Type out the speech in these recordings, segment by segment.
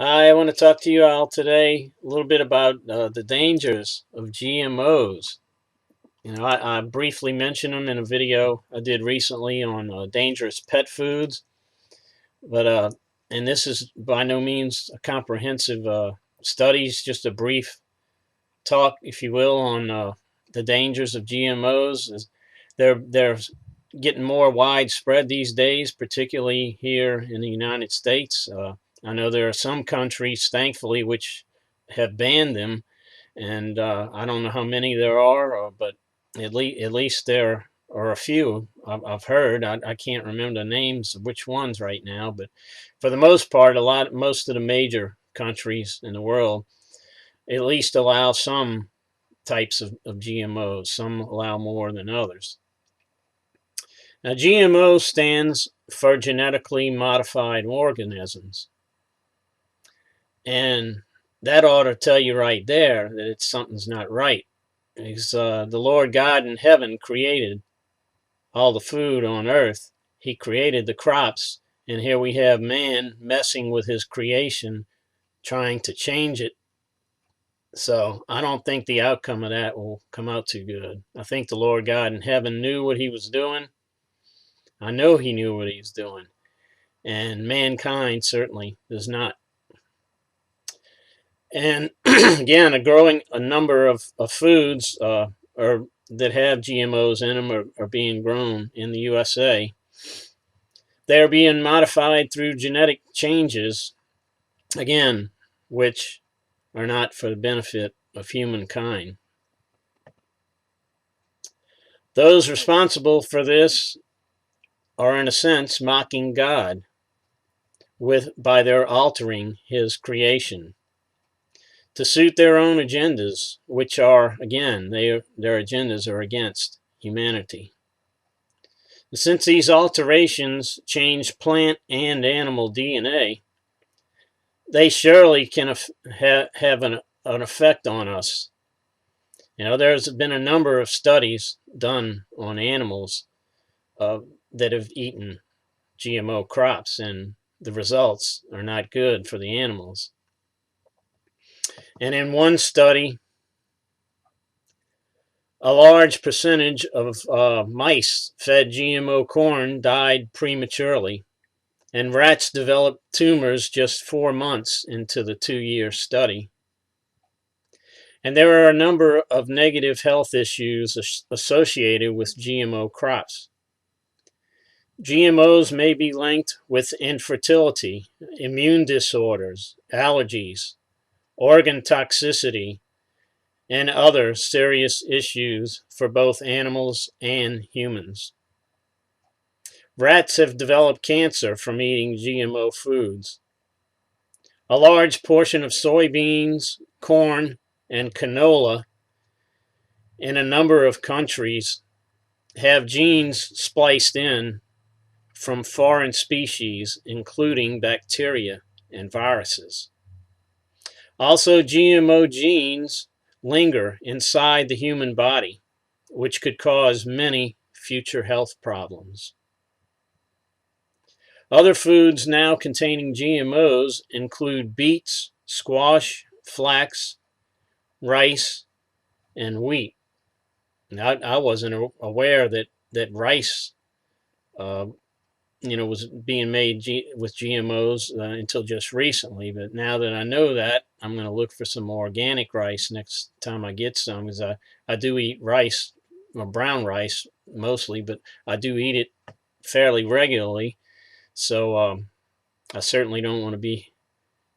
Hi, I want to talk to you all today a little bit about the dangers of GMOs. I briefly mentioned them in a video I did recently on dangerous pet foods, but and this is by no means a comprehensive studies, just a brief talk, if you will, on the dangers of GMOs. They're getting more widespread these days, particularly here in the United States. I know there are some countries, thankfully, which have banned them, and I don't know how many there are, but at least there are a few I've heard. I can't remember the names of which ones right now, but for the most part, most of the major countries in the world at least allow some types of GMOs. Some allow more than others. Now, GMO stands for genetically modified organisms. And that ought to tell you right there that something's not right. Because the Lord God in heaven created all the food on earth. He created the crops. And here we have man messing with his creation, trying to change it. So I don't think the outcome of that will come out too good. I think the Lord God in heaven knew what he was doing. I know he knew what he was doing. And mankind certainly does not. And again, a number of foods that have GMOs in them are being grown in the USA. They're being modified through genetic changes, again, which are not for the benefit of humankind. Those responsible for this are, in a sense, mocking God by their altering his creation to suit their own agendas, which are, again, their agendas are against humanity. Since these alterations change plant and animal DNA, they surely can have an effect on us. There's been a number of studies done on animals uh, that have eaten GMO crops, and the results are not good for the animals. And in one study, a large percentage of mice fed GMO corn died prematurely, and rats developed tumors just 4 months into the 2-year study. And there are a number of negative health issues associated with GMO crops. GMOs may be linked with infertility, immune disorders, allergies, organ toxicity, and other serious issues for both animals and humans. Rats have developed cancer from eating GMO foods. A large portion of soybeans, corn, and canola in a number of countries have genes spliced in from foreign species, including bacteria and viruses. Also, GMO genes linger inside the human body, which could cause many future health problems. Other foods now containing GMOs include beets, squash, flax, rice, and wheat. I wasn't aware that rice, uh, was being made with GMOs until just recently. But now that I know that, I'm going to look for some organic rice next time I get some, because I do eat rice, or brown rice mostly, but I do eat it fairly regularly. So I certainly don't want to be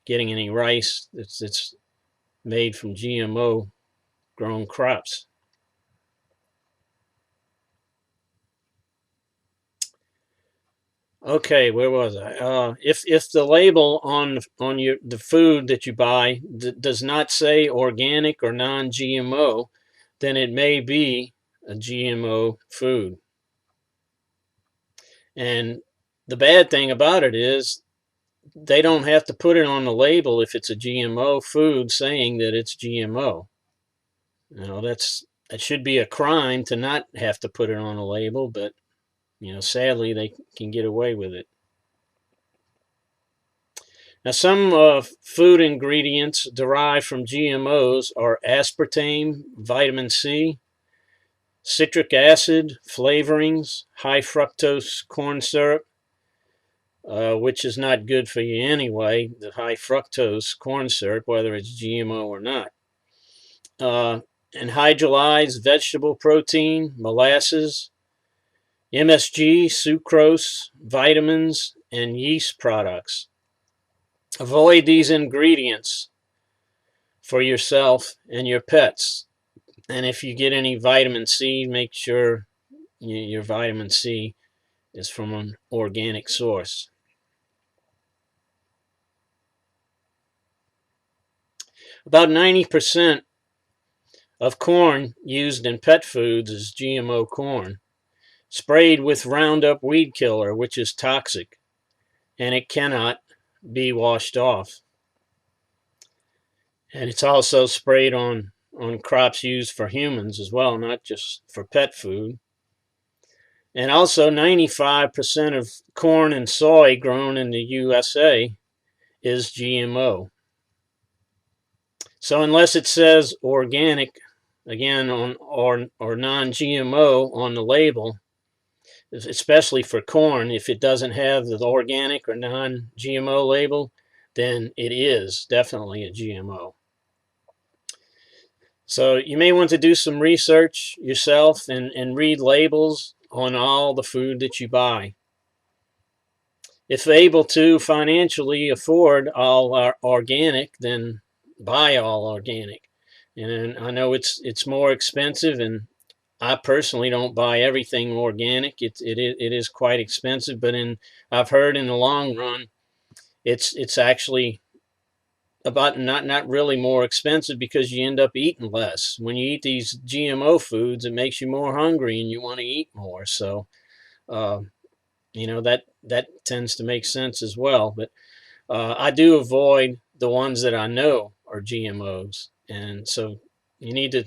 getting any rice that's made from GMO grown crops. Okay, where was I? If the label on the food that you buy does not say organic or non-GMO, then it may be a GMO food. And the bad thing about it is they don't have to put it on the label if it's a GMO food saying that it's GMO. That should be a crime to not have to put it on a label, but sadly they can get away with it. Now, some food ingredients derived from GMOs are aspartame, vitamin C, citric acid, flavorings, high fructose corn syrup, which is not good for you anyway, the high fructose corn syrup, whether it's GMO or not. Uh, and hydrolyzed vegetable protein, molasses, MSG, sucrose, vitamins, and yeast products. Avoid these ingredients for yourself and your pets. And if you get any vitamin C, make sure your vitamin C is from an organic source. About 90% of corn used in pet foods is GMO corn, sprayed with Roundup weed killer, which is toxic, and it cannot be washed off. And it's also sprayed on crops used for humans as well, not just for pet food. And also 95% of corn and soy grown in the USA is GMO. So unless it says organic, again, or non-GMO on the label, especially for corn, if it doesn't have the organic or non-GMO label, then it is definitely a GMO. So you may want to do some research yourself and read labels on all the food that you buy. If able to financially afford all organic, then buy all organic. And I know it's more expensive, and I personally don't buy everything organic. It is quite expensive, but I've heard in the long run, it's actually about not really more expensive because you end up eating less. When you eat these GMO foods, it makes you more hungry and you want to eat more. So, uh, that tends to make sense as well. But I do avoid the ones that I know are GMOs, and so you need to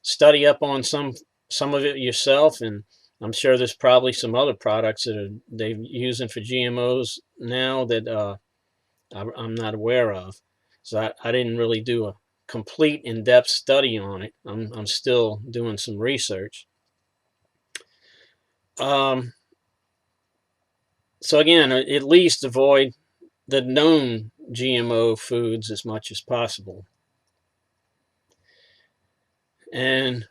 study up on some of it yourself. And I'm sure there's probably some other products that they're using for GMOs now that I'm not aware of. So I didn't really do a complete in-depth study on it. I'm still doing some research. Um, so again, at least avoid the known GMO foods as much as possible. And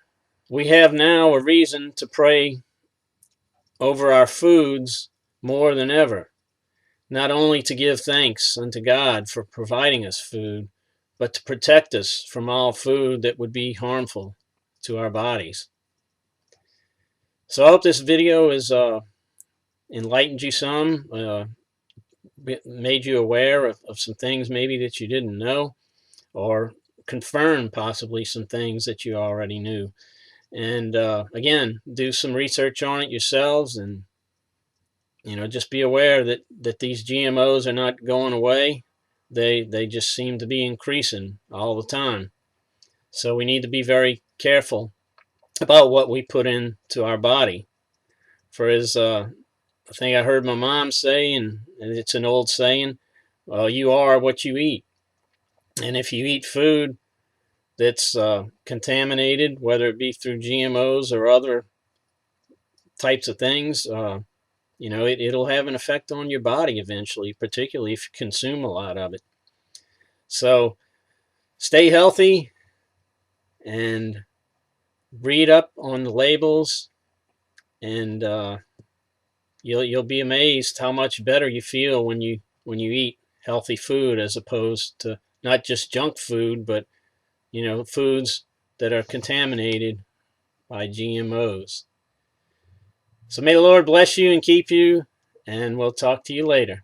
we have now a reason to pray over our foods more than ever, not only to give thanks unto God for providing us food, but to protect us from all food that would be harmful to our bodies. So I hope this video has enlightened you some, made you aware of some things maybe that you didn't know, or confirmed possibly some things that you already knew. And again, do some research on it yourselves, and just be aware that these GMOs are not going away. They just seem to be increasing all the time. So we need to be very careful about what we put into our body. For as I think I heard my mom say, and it's an old saying, well, you are what you eat. And if you eat food that's contaminated, whether it be through GMOs or other types of things, it'll have an effect on your body eventually, particularly if you consume a lot of it. So stay healthy and read up on the labels, and you'll be amazed how much better you feel when you eat healthy food, as opposed to not just junk food, but foods that are contaminated by GMOs. So may the Lord bless you and keep you, and we'll talk to you later.